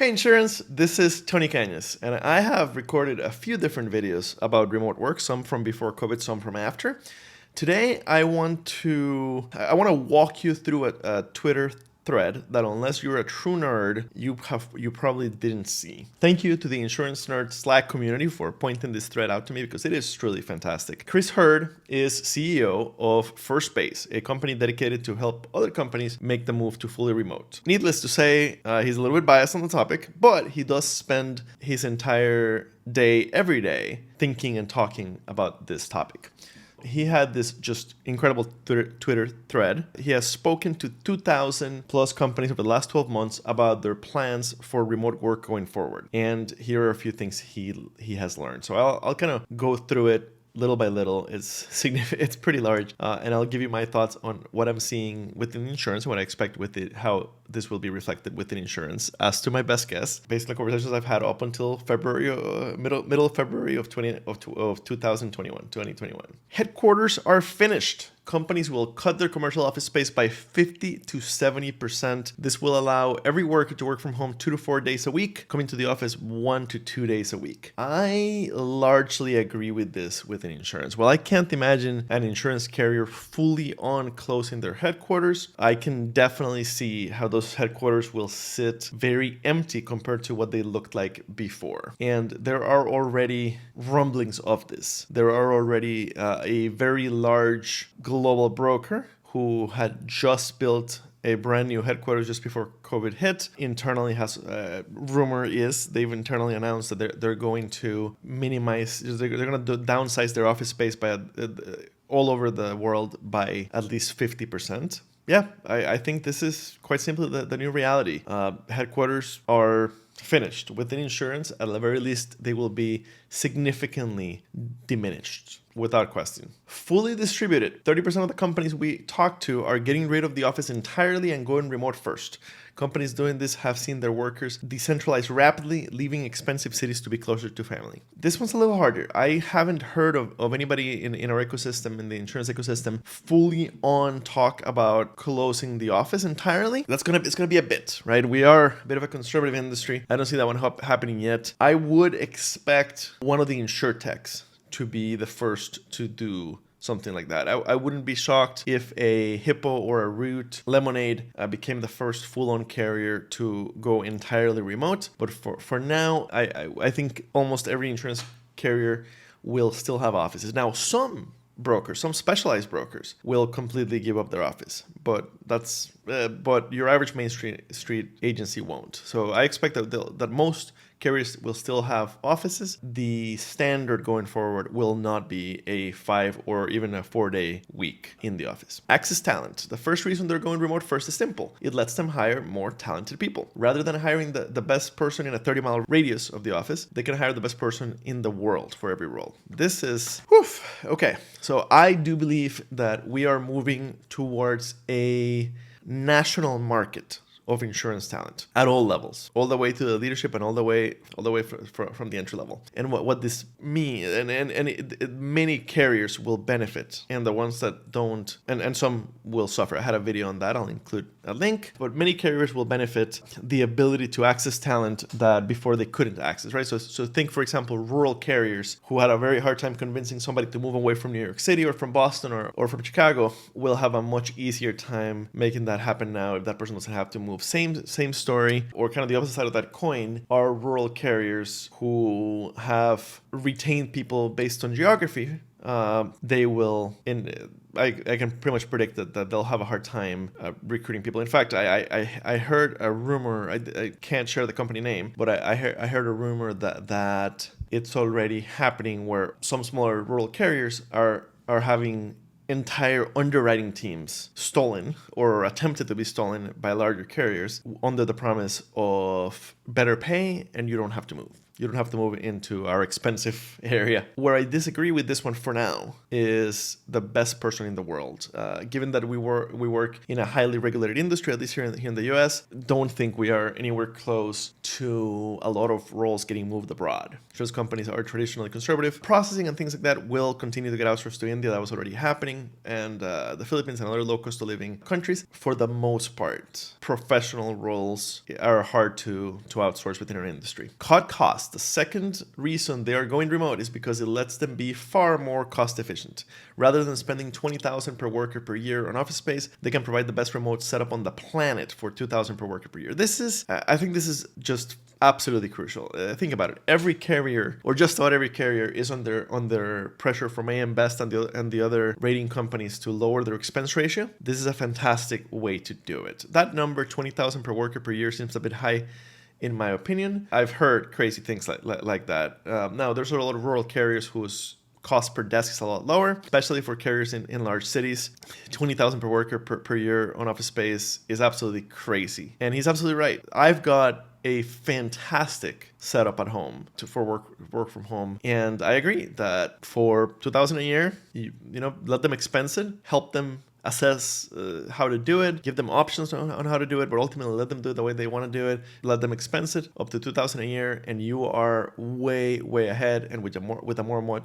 Hey insurance, this is Tony Cañas, and I have recorded a few different videos about remote work, some from before COVID, some from after. Today, I want to walk you through a Twitter thread that, unless you're a true nerd, you probably didn't see. Thank you to the Insurance Nerd Slack community for pointing this thread out to me because it is truly fantastic. Chris Hurd is CEO of First Base, a company dedicated to help other companies make the move to fully remote. Needless to say, he's a little bit biased on the topic, but he does spend his entire day, every day, thinking and talking about this topic. He had this just incredible Twitter thread. He has spoken to 2,000 plus companies over the last 12 months about their plans for remote work going forward. And here are a few things he has learned. So I'll kind of go through it little by little. It's significant. It's pretty large, and I'll give you my thoughts on what I'm seeing within insurance, what I expect with it, how this will be reflected within insurance. As to my best guess, based on the conversations I've had up until February, middle of February of 2021. Headquarters are finished. Companies will cut their commercial office space by 50 to 70%. This will allow every worker to work from home 2 to 4 days a week, coming to the office 1 to 2 days a week. I largely agree with this within insurance. While I can't imagine an insurance carrier fully on closing their headquarters, I can definitely see how those headquarters will sit very empty compared to what they looked like before. And there are already rumblings of this. There are already a very large global broker who had just built a brand new headquarters just before COVID hit. Internally rumor is they've internally announced that they're going to minimize, they're going to downsize their office space by all over the world by at least 50%. Yeah, I think this is quite simply the new reality. Headquarters are finished. Within insurance, at the very least, they will be significantly diminished, without question. Fully distributed. 30% of the companies we talk to are getting rid of the office entirely and going remote first. Companies doing this have seen their workers decentralize rapidly, leaving expensive cities to be closer to family. This one's a little harder. I haven't heard of anybody in our ecosystem, in the insurance ecosystem, fully on talk about closing the office entirely. It's gonna be a bit, right? We are a bit of a conservative industry. I don't see that one happening yet. I would expect one of the insurtechs to be the first to do something like that. I wouldn't be shocked if a Hippo or a Root, Lemonade became the first full-on carrier to go entirely remote. But for now, I think almost every insurance carrier will still have offices. Now, some specialized brokers will completely give up their office, but your average Main Street agency won't. So I expect that most carriers will still have offices. The standard going forward will not be a 5 or even a 4-day week in the office. Access talent. The first reason they're going remote first is simple. It lets them hire more talented people. Rather than hiring the best person in a 30-mile radius of the office, they can hire the best person in the world for every role. This is, okay. So I do believe that we are moving towards a national market of insurance talent at all levels, all the way to the leadership and all the way from the entry level. And what this means, many carriers will benefit, and the ones that don't, and some will suffer. I had a video on that. I'll include a link. But many carriers will benefit the ability to access talent that before they couldn't access, right? So think, for example, rural carriers who had a very hard time convincing somebody to move away from New York City or from Boston or from Chicago will have a much easier time making that happen now if that person doesn't have to move. Same story, or kind of the opposite side of that coin, are rural carriers who have retained people based on geography. They will, I can pretty much predict that they'll have a hard time recruiting people. In fact, I heard a rumor, I can't share the company name, but I heard a rumor that it's already happening where some smaller rural carriers are having entire underwriting teams stolen or attempted to be stolen by larger carriers under the promise of better pay and you don't have to move. You don't have to move into our expensive area. Where I disagree with this one for now is the best person in the world. Given that we work in a highly regulated industry, at least here in the US, don't think we are anywhere close to a lot of roles getting moved abroad. Those companies are traditionally conservative. Processing and things like that will continue to get outsourced to India. That was already happening. And the Philippines and other low cost of living countries. For the most part, professional roles are hard to outsource within our industry. Cut costs. The second reason they are going remote is because it lets them be far more cost efficient. Rather than spending $20,000 per worker per year on office space, they can provide the best remote setup on the planet for $2,000 per worker per year. I think this is just absolutely crucial. Think about it. Every carrier, or just about every carrier, is under pressure from AM Best and the other rating companies to lower their expense ratio. This is a fantastic way to do it. That number, $20,000 per worker per year, seems a bit high, in my opinion. I've heard crazy things like that. Now, there's a lot of rural carriers whose cost per desk is a lot lower, especially for carriers in large cities. $20,000 per worker per year on office space is absolutely crazy. And he's absolutely right. I've got a fantastic setup at home for work from home, and I agree that for $2,000 a year, you let them expense it, help them assess how to do it, give them options on how to do it, but ultimately let them do it the way they want to do it. Let them expense it up to $2,000 a year, and you are way ahead and with a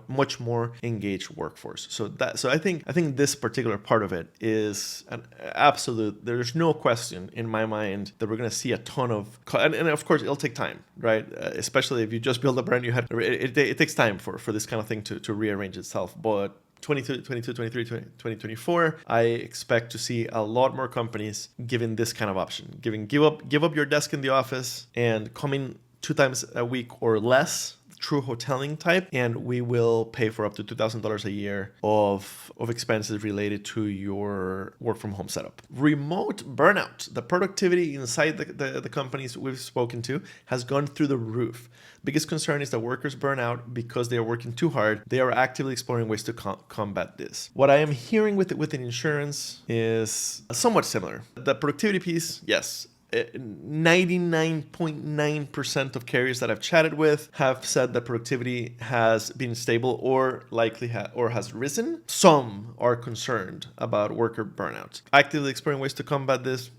much more engaged workforce. So I think this particular part of it is an absolute. There's no question in my mind that we're going to see a ton of, and of course it'll take time, right? Especially if you just build a brand new head, it takes time for this kind of thing to rearrange itself, but 2022, 23, 2024, I expect to see a lot more companies giving this kind of option. Give up your desk in the office and come in 2 times a week or less, true hoteling type, and we will pay for up to $2,000 a year of expenses related to your work from home setup. Remote burnout. The productivity inside the companies we've spoken to has gone through the roof. Biggest concern is that workers burn out because they are working too hard. They are actively exploring ways to combat this. What I am hearing within insurance is somewhat similar. The productivity piece, yes. 99.9% of carriers that I've chatted with have said that productivity has been stable or likely has risen. Some are concerned about worker burnout. Actively exploring ways to combat this.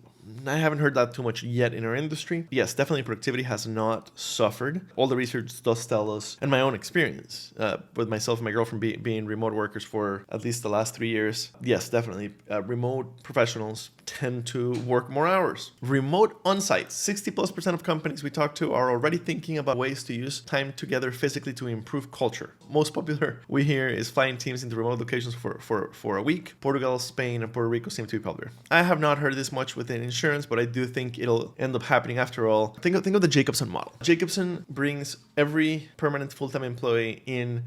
I haven't heard that too much yet in our industry. Yes, definitely productivity has not suffered. All the research does tell us, and my own experience with myself and my girlfriend being remote workers for at least the last 3 years. Yes, definitely. Remote professionals tend to work more hours. Remote on-site. 60+% of companies we talk to are already thinking about ways to use time together physically to improve culture. Most popular we hear is flying teams into remote locations for a week. Portugal, Spain, and Puerto Rico seem to be popular. I have not heard this much within insurance, but I do think it'll end up happening after all. Think of the Jacobson model. Jacobson brings every permanent full-time employee in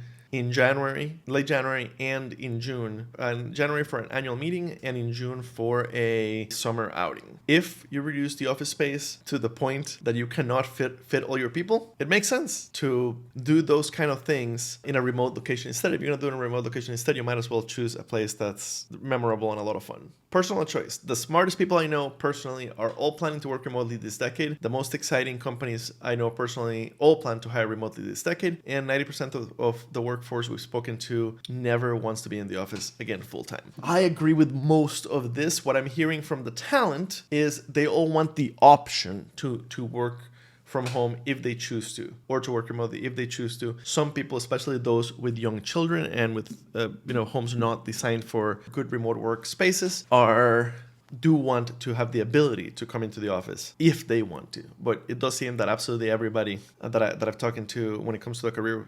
January, late January, and in June. In January for an annual meeting, and in June for a summer outing. If you reduce the office space to the point that you cannot fit all your people, it makes sense to do those kind of things in a remote location. Instead, if you're going to do it in a remote location, instead you might as well choose a place that's memorable and a lot of fun. Personal choice. The smartest people I know personally are all planning to work remotely this decade. The most exciting companies I know personally all plan to hire remotely this decade. And 90% of the workforce we've spoken to never wants to be in the office again full time. I agree with most of this. What I'm hearing from the talent is they all want the option to work from home if they choose to, or to work remotely if they choose to. Some people, especially those with young children and with homes not designed for good remote work spaces, do want to have the ability to come into the office if they want to. But it does seem that absolutely everybody that I've talked to, when it comes to the career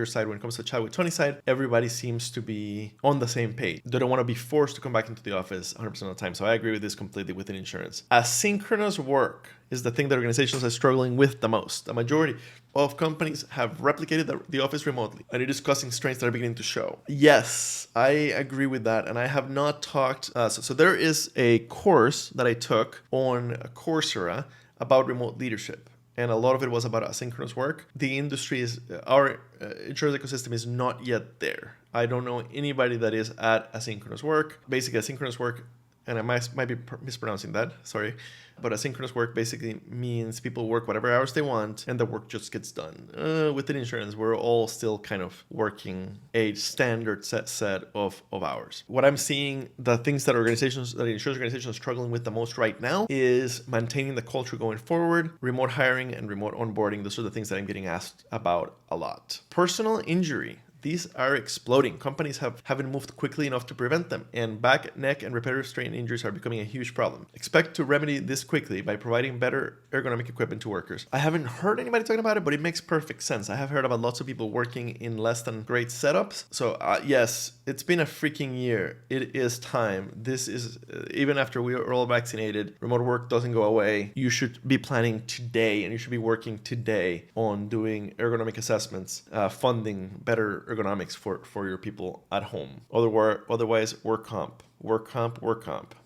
side, when it comes to chat with Tony side, everybody seems to be on the same page. They don't want to be forced to come back into the office 100% of the time. So I agree with this completely within insurance. Asynchronous work is the thing that organizations are struggling with the most. The majority of companies have replicated the office remotely, and it is causing strains that are beginning to show. Yes, I agree with that, and I have not talked. So there is a course that I took on Coursera about remote leadership, and a lot of it was about asynchronous work. The industry our insurance ecosystem is not yet there. I don't know anybody that is at asynchronous work. Basically, asynchronous work and I might be mispronouncing that, sorry, but asynchronous work basically means people work whatever hours they want and the work just gets done. Within insurance, we're all still kind of working a standard set of hours. What I'm seeing, the things that insurance organizations are struggling with the most right now is maintaining the culture going forward, remote hiring and remote onboarding. Those are the things that I'm getting asked about a lot. Personal injury. These are exploding. Companies haven't moved quickly enough to prevent them, and back, neck, and repetitive strain injuries are becoming a huge problem. Expect to remedy this quickly by providing better ergonomic equipment to workers. I haven't heard anybody talking about it, but it makes perfect sense. I have heard about lots of people working in less than great setups. So yes, it's been a freaking year. It is time. This is, even after we are all vaccinated, remote work doesn't go away. You should be planning today, and you should be working today on doing ergonomic assessments, funding better ergonomics for your people at home. Otherwise, work comp.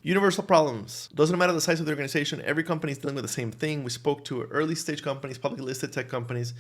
Universal problems. Doesn't matter the size of the organization. Every company is dealing with the same thing. We spoke to early stage companies, publicly listed tech companies,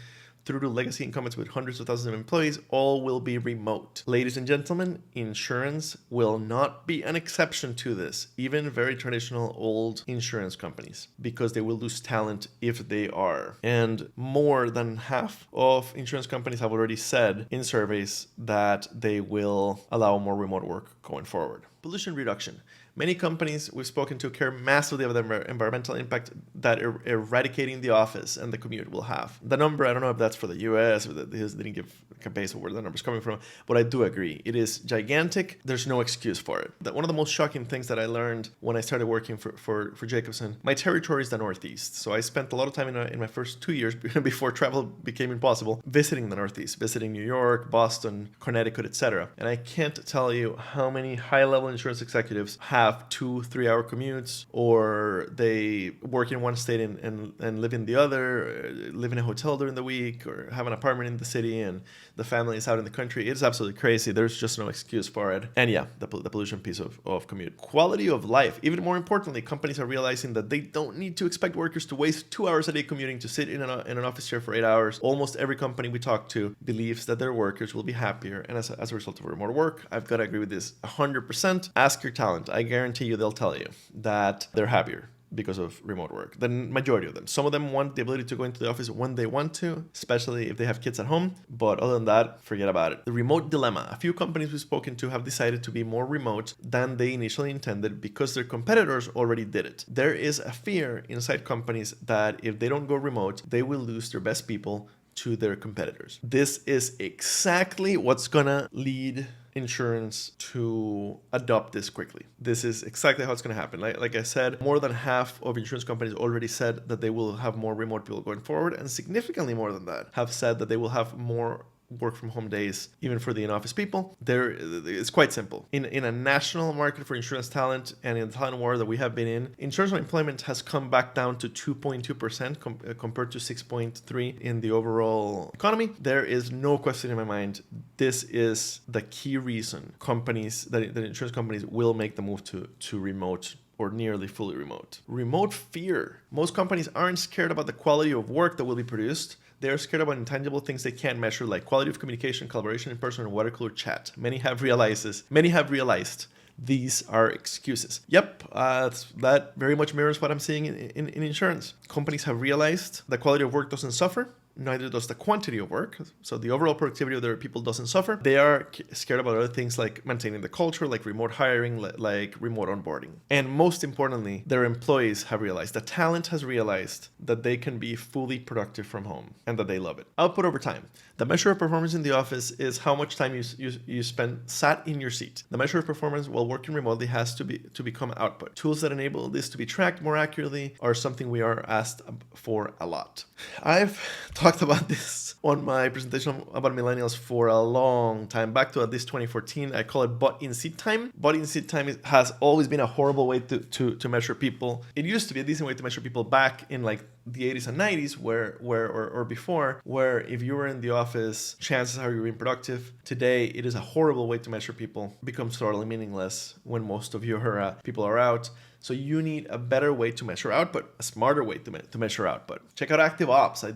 through to legacy incumbents with hundreds of thousands of employees. All will be remote. Ladies and gentlemen, insurance will not be an exception to this. Even very traditional old insurance companies, because they will lose talent if they are. And more than half of insurance companies have already said in surveys that they will allow more remote work going forward. Pollution reduction. Many companies we've spoken to care massively about the environmental impact that eradicating the office and the commute will have. The number, I don't know if that's for the US or they didn't give a base of where the number's coming from, but I do agree. It is gigantic. There's no excuse for it. One of the most shocking things that I learned when I started working for Jacobson, my territory is the Northeast. So I spent a lot of time in my first 2 years before travel became impossible, visiting the Northeast, visiting New York, Boston, Connecticut, etc. And I can't tell you how many high-level insurance executives have 2-3 hour commutes, or they work in one state and live in the other, live in a hotel during the week, or have an apartment in the city and the family is out in the country. It's absolutely crazy. There's just no excuse for it. And yeah, the pollution piece of commute. Quality of life. Even more importantly, companies are realizing that they don't need to expect workers to waste 2 hours a day commuting to sit in an office chair for 8 hours. Almost every company we talk to believes that their workers will be happier, and as a result of remote work. I've got to agree with this 100%. Ask your talent. I guarantee you they'll tell you that they're happier because of remote work. The majority of them. Some of them want the ability to go into the office when they want to, especially if they have kids at home. But other than that, forget about it. The remote dilemma. A few companies we've spoken to have decided to be more remote than they initially intended because their competitors already did it. There is a fear inside companies that if they don't go remote, they will lose their best people to their competitors. This is exactly what's gonna lead insurance to adopt this quickly. This is exactly how it's going to happen. Like I said, more than half of insurance companies already said that they will have more remote people going forward, and significantly more than that have said that they will have more work from home days, even for the in-office people. It's quite simple. In a national market for insurance talent and in the talent war that we have been in, insurance unemployment has come back down to 2.2% compared to 6.3% in the overall economy. There is no question in my mind. This is the key reason that insurance companies will make the move to remote or nearly fully remote. Remote fear. Most companies aren't scared about the quality of work that will be produced. They're scared about intangible things they can't measure, like quality of communication, collaboration in person, and water cooler chat. Many have realized these are excuses. Yep, that very much mirrors what I'm seeing in insurance. Companies have realized the quality of work doesn't suffer. Neither does the quantity of work. So the overall productivity of their people doesn't suffer. They are scared about other things like maintaining the culture, like remote hiring, like remote onboarding. And most importantly, their employees have realized, the talent has realized that they can be fully productive from home and that they love it. Output over time. The measure of performance in the office is how much time you spend sat in your seat. The measure of performance while working remotely has to become output. Tools that enable this to be tracked more accurately are something we are asked for a lot. I've talked about this on my presentation about millennials for a long time, back to at least 2014. I call it butt-in-seat time. Butt-in-seat time has always been a horrible way to measure people. It used to be a decent way to measure people back in like the 80s and 90s or before, where if you were in the office, chances are you're being productive. Today, it is a horrible way to measure people. It becomes totally meaningless when most of your people are out. So you need a better way to measure output, a smarter way to measure output. Check out Active Ops. I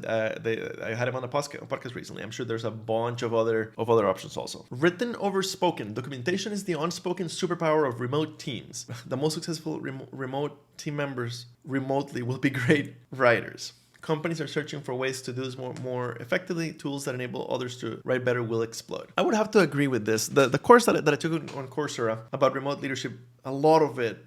had him on the podcast recently. I'm sure there's a bunch of other options also. Written over spoken. Documentation is the unspoken superpower of remote teams. The most successful remote team members remotely will be great writers. Companies are searching for ways to do this more effectively. Tools that enable others to write better will explode. I would have to agree with this. The course that I took on Coursera about remote leadership, a lot of it,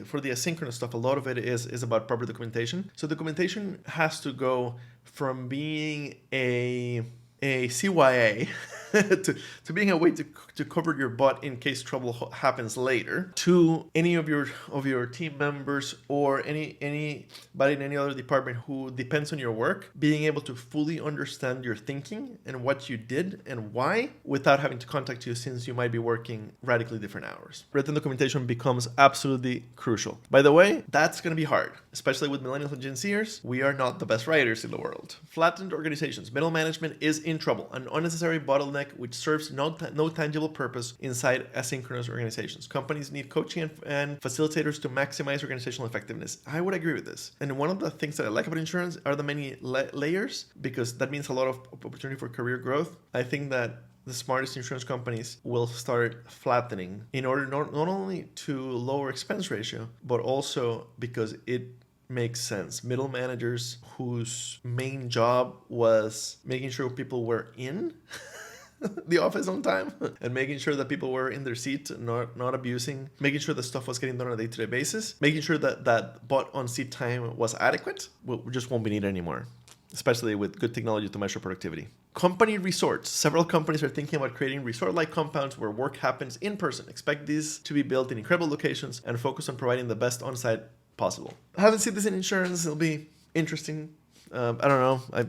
for the asynchronous stuff, a lot of it is about proper documentation. So documentation has to go from being a CYA to being a way to cover your butt in case trouble happens later, to any of your team members or anybody in any other department who depends on your work, being able to fully understand your thinking and what you did and why without having to contact you, since you might be working radically different hours. Written documentation becomes absolutely crucial. By the way, that's going to be hard, especially with millennials and Gen Zers. We are not the best writers in the world. Flattened organizations. Middle management is in trouble. An unnecessary bottleneck which serves no tangible purpose inside asynchronous organizations. Companies need coaching and facilitators to maximize organizational effectiveness. I would agree with this. And one of the things that I like about insurance are the many layers, because that means a lot of opportunity for career growth. I think that the smartest insurance companies will start flattening in order not only to lower expense ratio, but also because it makes sense. Middle managers whose main job was making sure people were in the office on time and making sure that people were in their seat, not abusing, making sure that stuff was getting done on a day-to-day basis, making sure that butt on seat time was adequate, just won't be needed anymore, especially with good technology to measure productivity. Company resorts. Several companies are thinking about creating resort-like compounds where work happens in person. Expect these to be built in incredible locations and focus on providing the best on-site possible. I haven't seen this in insurance. It'll be interesting. I don't know.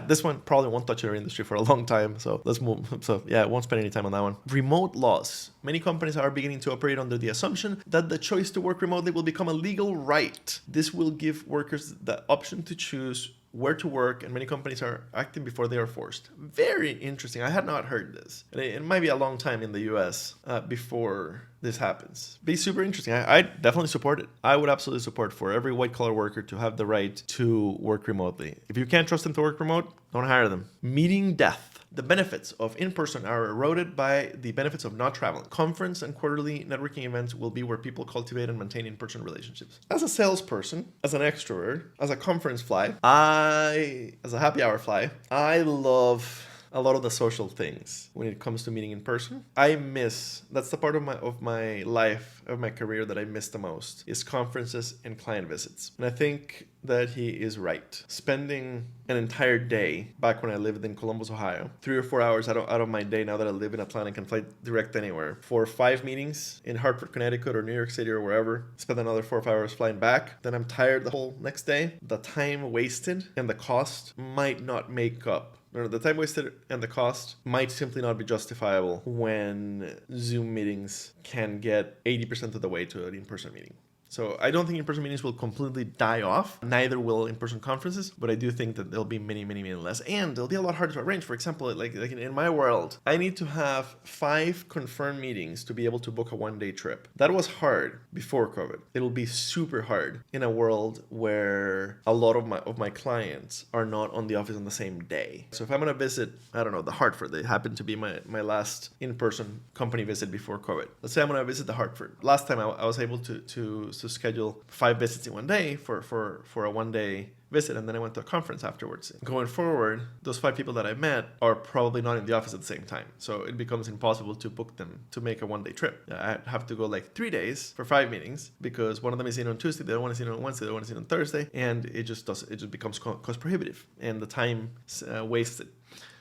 This one probably won't touch our industry for a long time. So let's move. So I won't spend any time on that one. Remote laws. Many companies are beginning to operate under the assumption that the choice to work remotely will become a legal right. This will give workers the option to choose where to work, and many companies are acting before they are forced. Very interesting. I had not heard this. It might be a long time in the US before this happens. Be super interesting. I definitely support it. I would absolutely support for every white collar worker to have the right to work remotely. If you can't trust them to work remote, don't hire them. Meeting death. The benefits of in-person are eroded by the benefits of not traveling. Conference and quarterly networking events will be where people cultivate and maintain in-person relationships. As a salesperson, as an extrovert, as a conference fly, as a happy hour fly, I love a lot of the social things when it comes to meeting in person. That's the part of my life, of my career that I miss the most, is conferences and client visits. And I think that he is right. Spending an entire day, back when I lived in Columbus, Ohio, 3 or 4 hours out of my day, now that I live in Atlanta and can fly direct anywhere, for 5 meetings in Hartford, Connecticut or New York City or wherever, spend another 4 or 5 hours flying back, then I'm tired the whole next day. The time wasted and the cost might not make up. The time wasted and the cost might simply not be justifiable when Zoom meetings can get 80% of the way to an in-person meeting. So I don't think in-person meetings will completely die off. Neither will in-person conferences, but I do think that there'll be many less. And they'll be a lot harder to arrange. For example, like in my world, I need to have 5 confirmed meetings to be able to book a one-day trip. That was hard before COVID. It'll be super hard in a world where a lot of my clients are not on the office on the same day. So if I'm going to visit, I don't know, the Hartford, they happen to be my last in-person company visit before COVID. Let's say I'm going to visit the Hartford. Last time I was able to schedule 5 visits in one day for a one-day visit, and then I went to a conference afterwards. Going forward, those 5 people that I met are probably not in the office at the same time, so it becomes impossible to book them to make a one-day trip. I have to go like 3 days for 5 meetings because one of them is in on Tuesday, the other one is in on Wednesday, the other one is in on Thursday, and it just becomes cost prohibitive, and the time wasted.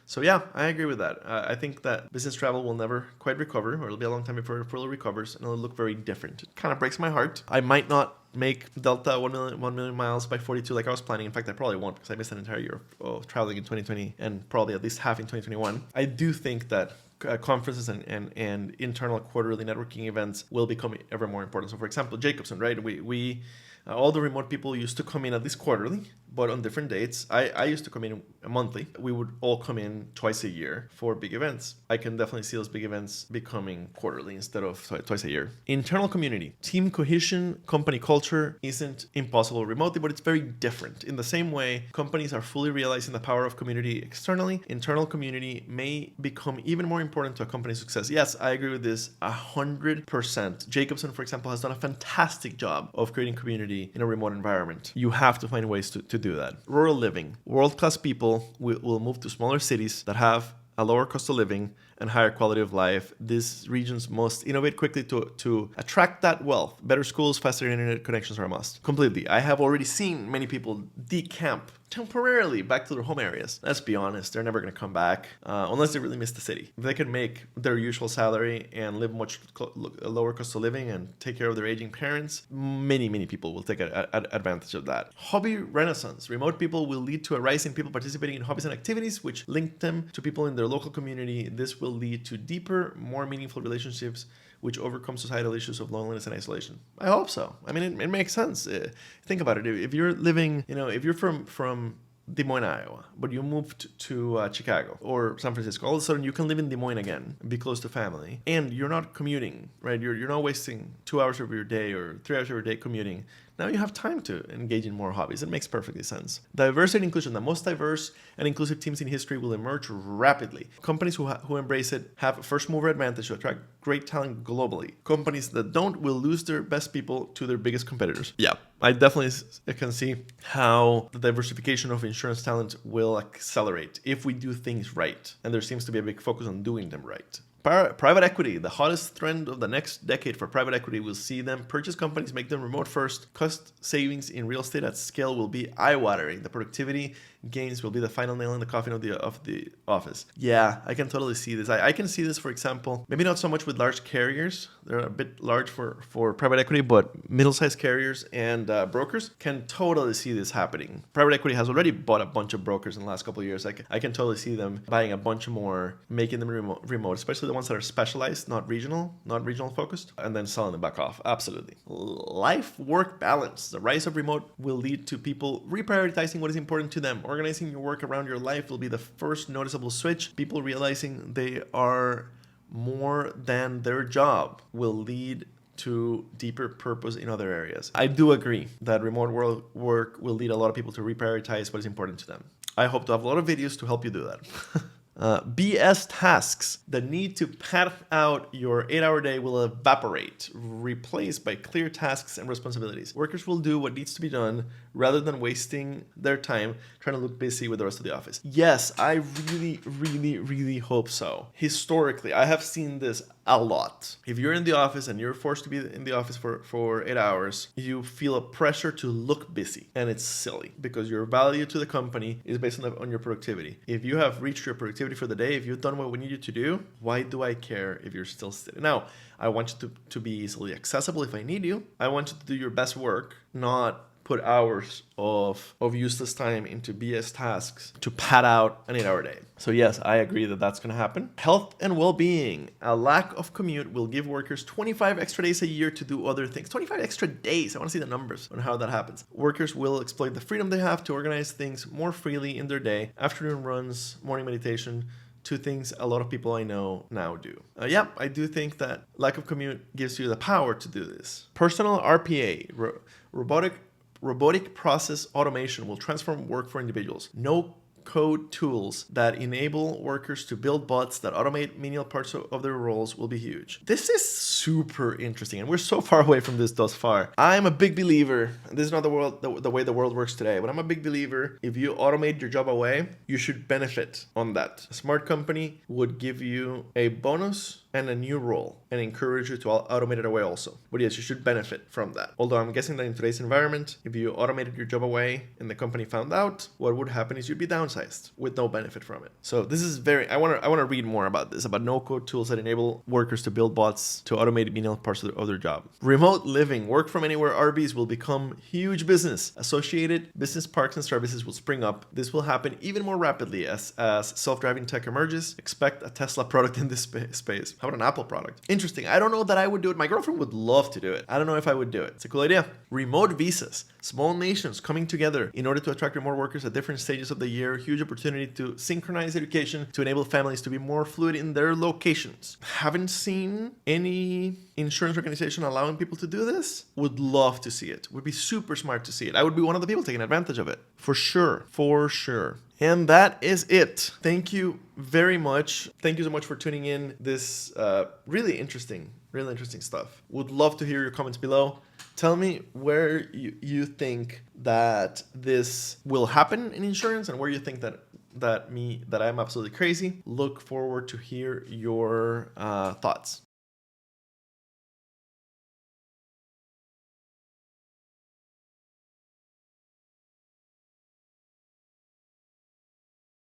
So I agree with that. I think that business travel will never quite recover, or it'll be a long time before it fully recovers, and it'll look very different. It kind of breaks my heart. I might not make Delta 1 million miles by 42 like I was planning. In fact, I probably won't, because I missed an entire year of traveling in 2020 and probably at least half in 2021. I do think that conferences and internal quarterly networking events will become ever more important. So for example, Jacobson, right? We All the remote people used to come in at least quarterly, but on different dates. I used to come in monthly. We would all come in twice a year for big events. I can definitely see those big events becoming quarterly instead of twice a year. Internal community, team cohesion, company culture isn't impossible remotely, but it's very different. In the same way, companies are fully realizing the power of community externally. Internal community may become even more important to a company's success. Yes, I agree with this 100%. Jacobson, for example, has done a fantastic job of creating community in a remote environment. You have to find ways to do that. Rural living. World-class people will move to smaller cities that have a lower cost of living and higher quality of life. These regions must innovate quickly to attract that wealth. Better schools, faster internet connections are a must. Completely. I have already seen many people decamp temporarily back to their home areas. Let's be honest, they're never going to come back unless they really miss the city. If they can make their usual salary and live much lower cost of living and take care of their aging parents, many people will take advantage of that. Hobby renaissance. Remote people will lead to a rise in people participating in hobbies and activities which link them to people in their local community. This will lead to deeper, more meaningful relationships which overcome societal issues of loneliness and isolation. I hope so. I mean, it makes sense. Think about it. If you're living, if you're from Des Moines, Iowa, but you moved to Chicago or San Francisco, all of a sudden you can live in Des Moines again, be close to family, and you're not commuting, right? You're not wasting 2 hours of your day or 3 hours of your day commuting. Now you have time to engage in more hobbies. It makes perfectly sense. Diversity and inclusion. The most diverse and inclusive teams in history will emerge rapidly. Companies who embrace it have a first mover advantage to attract great talent globally. Companies that don't will lose their best people to their biggest competitors. Yeah, I definitely can see how the diversification of insurance talent will accelerate if we do things right. And there seems to be a big focus on doing them right. Private equity, the hottest trend of the next decade for private equity. Will see them purchase companies, make them remote first. Cost savings in real estate at scale will be eye-watering. The productivity gains will be the final nail in the coffin of the office. Yeah, I can totally see this. I can see this, for example, maybe not so much with large carriers. They're a bit large for private equity, but middle-sized carriers and brokers can totally see this happening. Private equity has already bought a bunch of brokers in the last couple of years. I can totally see them buying a bunch more, making them remote, especially the ones that are specialized, not regional focused, and then selling them back off. Absolutely. Life-work balance. The rise of remote will lead to people reprioritizing what is important to them. Organizing your work around your life will be the first noticeable switch. People realizing they are more than their job will lead to deeper purpose in other areas. I do agree that remote work will lead a lot of people to reprioritize what is important to them. I hope to have a lot of videos to help you do that. BS tasks. The need to pad out your 8-hour day will evaporate, replaced by clear tasks and responsibilities. Workers will do what needs to be done rather than wasting their time trying to look busy with the rest of the office. Yes, I really hope so. Historically, I have seen this a lot. If you're in the office and you're forced to be in the office for 8 hours, you feel a pressure to look busy, and it's silly because your value to the company is based on your productivity. If you have reached your productivity for the day, if you've done what we need you to do, why do I care if you're still sitting? Now, I want you to be easily accessible if I need you. I want you to do your best work, not put hours of useless time into BS tasks to pad out an 8-hour day. So yes, I agree that that's going to happen. Health and well-being. A lack of commute will give workers 25 extra days a year to do other things. 25 extra days. I want to see the numbers on how that happens. Workers will exploit the freedom they have to organize things more freely in their day. Afternoon runs, morning meditation, 2 things a lot of people I know now do. I do think that lack of commute gives you the power to do this. Personal RPA, robotic process automation will transform work for individuals. No code tools that enable workers to build bots that automate menial parts of their roles will be huge. This is super interesting, and we're so far away from this thus far. I'm a big believer, and this is not the way the world works today, but I'm a big believer, if you automate your job away, you should benefit on that. A smart company would give you a bonus and a new role and encourage you to automate it away also. But yes, you should benefit from that. Although I'm guessing that in today's environment, if you automated your job away and the company found out, what would happen is you'd be downsized with no benefit from it. So this is I want to read more about this, about no-code tools that enable workers to build bots to automate menial parts of their job. Remote living, work from anywhere RVs will become huge business. Associated business parks and services will spring up. This will happen even more rapidly as self-driving tech emerges. Expect a Tesla product in this space. How about an Apple product? Interesting. I don't know that I would do it. My girlfriend would love to do it. I don't know if I would do it. It's a cool idea. Remote visas. Small nations coming together in order to attract remote workers at different stages of the year. Huge opportunity to synchronize education to enable families to be more fluid in their locations. Haven't seen any insurance organization allowing people to do this. Would love to see it. Would be super smart to see it. I would be one of the people taking advantage of it. For sure. For sure. And that is it. Thank you very much. Thank you so much for tuning in. This really interesting stuff. Would love to hear your comments below. Tell me where you think that this will happen in insurance and where you think that I'm absolutely crazy. Look forward to hear your thoughts.